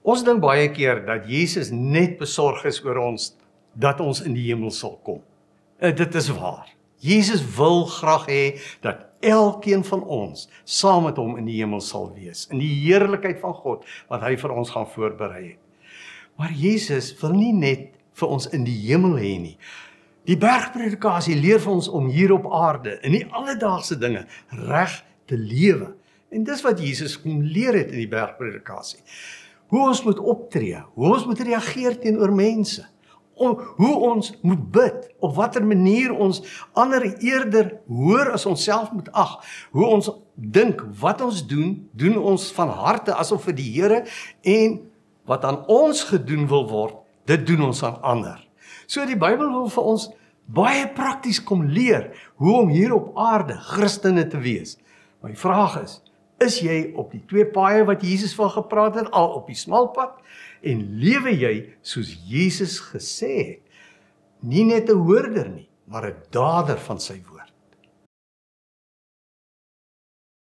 Ons dink baie keer dat Jesus net besorg is oor ons, dat ons in die hemel sal kom. Dit is waar. Jesus wil graag hê dat elkeen van ons saam met hom in die hemel sal wees, in die heerlikheid van God, wat hy vir ons gaan voorberei het. Maar Jesus wil nie net vir ons in die hemel hê nie. Die bergpredikasie leer vir ons om hier op aarde, in die alledaagse dinge, reg te lewe. En dis wat Jesus kom leer het in die bergpredikasie. Hoe ons moet optree, hoe ons moet reageer teenoor mense, hoe ons moet bid, op watter manier ons ander eerder hoor as ons self moet ag, hoe ons dink, wat ons doen ons van harte asof vir die Here, en wat aan ons gedoen wil word, dit doen ons aan ander. So die Bybel wil vir ons baie prakties kom leer, hoe om hier op aarde Christene te wees. My vraag is jy op die twee paaie wat Jesus van gepraat het, al op die smal pad, en lewe jy soos Jesus gesê het, nie net 'n hoorder nie, maar 'n dader van sy woord?